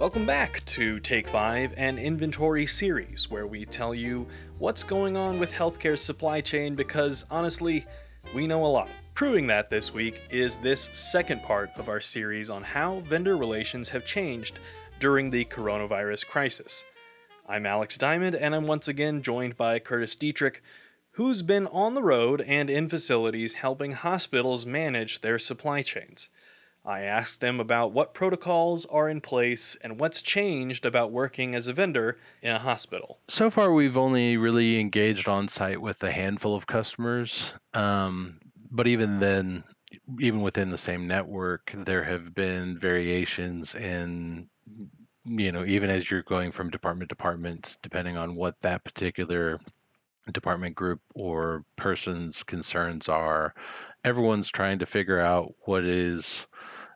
Welcome back to Take 5, an inventory series where we tell you what's going on with healthcare's supply chain because, honestly, we know a lot. Proving that this week is this second part of our series on how vendor relations have changed during the coronavirus crisis. I'm Alex Diamond, and I'm once again joined by Curtis Dietrich, who's been on the road and in facilities helping hospitals manage their supply chains. I asked him about what protocols are in place and what's changed about working as a vendor in a hospital. So far, we've only really engaged on site with a handful of customers. But even then, even within the same network, there have been variations in, even as you're going from department to department, depending on what that particular department group or person's concerns are. Everyone's trying to figure out what is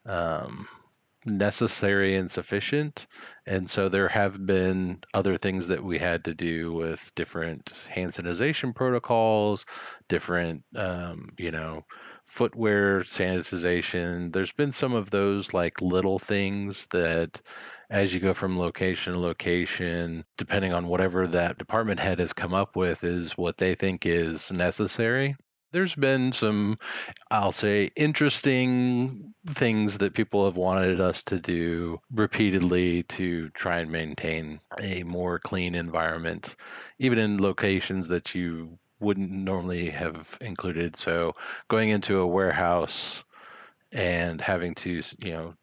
um, necessary and sufficient. And so there have been other things that we had to do with different hand sanitization protocols, different, footwear sanitization. There's been some of those like little things that as you go from location to location, depending on whatever that department head has come up with is what they think is necessary. There's been some, I'll say, interesting things that people have wanted us to do repeatedly to try and maintain a more clean environment, even in locations that you wouldn't normally have included. So going into a warehouse and having to,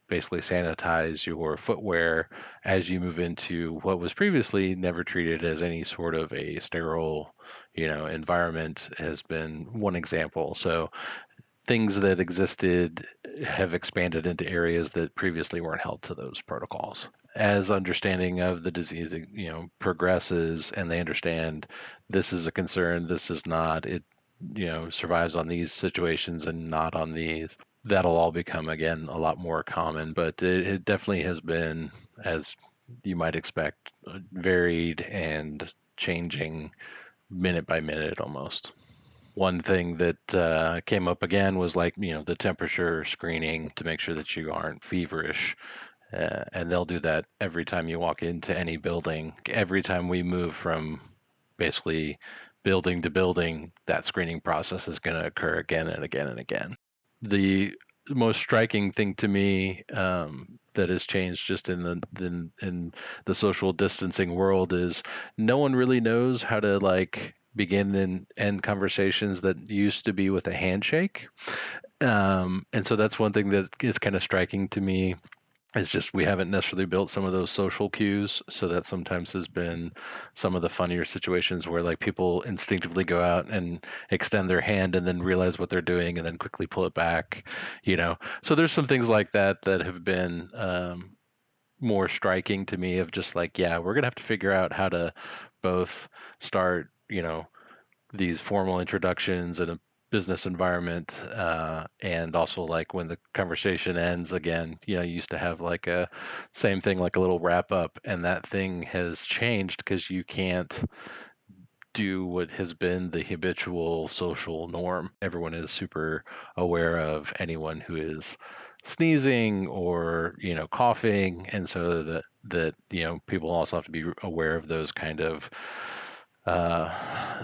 basically sanitize your footwear as you move into what was previously never treated as any sort of a sterile, environment has been one example. So things that existed have expanded into areas that previously weren't held to those protocols. As understanding of the disease, progresses and they understand this is a concern, this is not, it, survives on these situations and not on these. That'll all become, again, a lot more common, but it definitely has been, as you might expect, varied and changing minute by minute almost. One thing that came up again was like, the temperature screening to make sure that you aren't feverish. And they'll do that every time you walk into any building. Every time we move from basically building to building, that screening process is going to occur again and again and again. The most striking thing to me that has changed just in the social distancing world is no one really knows how to like begin and end conversations that used to be with a handshake. And so that's one thing that is kind of striking to me. It's just we haven't necessarily built some of those social cues, so that sometimes has been some of the funnier situations where like people instinctively go out and extend their hand and then realize what they're doing and then quickly pull it back, So there's some things like that that have been more striking to me of just like, yeah, we're gonna have to figure out how to both start, these formal introductions in a business environment, and also like when the conversation ends again, you used to have like a same thing, like a little wrap up, and that thing has changed because you can't do what has been the habitual social norm. Everyone is super aware of anyone who is sneezing or coughing, and so that people also have to be aware of those kind of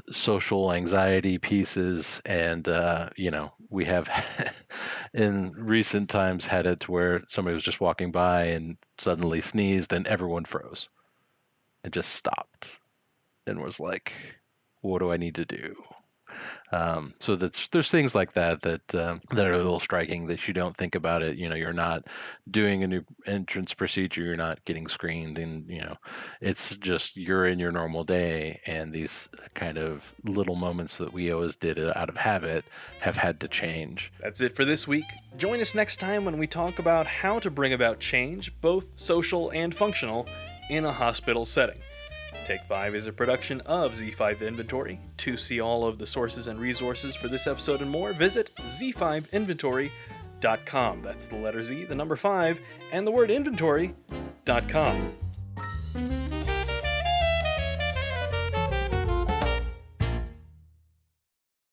social anxiety pieces. And, we have in recent times had it to where somebody was just walking by and suddenly sneezed and everyone froze and just stopped and was like, what do I need to do? So there's things like that are a little striking that you don't think about it. You're not doing a new entrance procedure, you're not getting screened, and it's just you're in your normal day, and these kind of little moments that we always did out of habit have had to change. That's it for this week. Join us next time when we talk about how to bring about change, both social and functional, in a hospital setting. Take 5 is a production of Z5 Inventory. To see all of the sources and resources for this episode and more, visit z5inventory.com. That's the letter Z, the number 5, and the word inventory.com.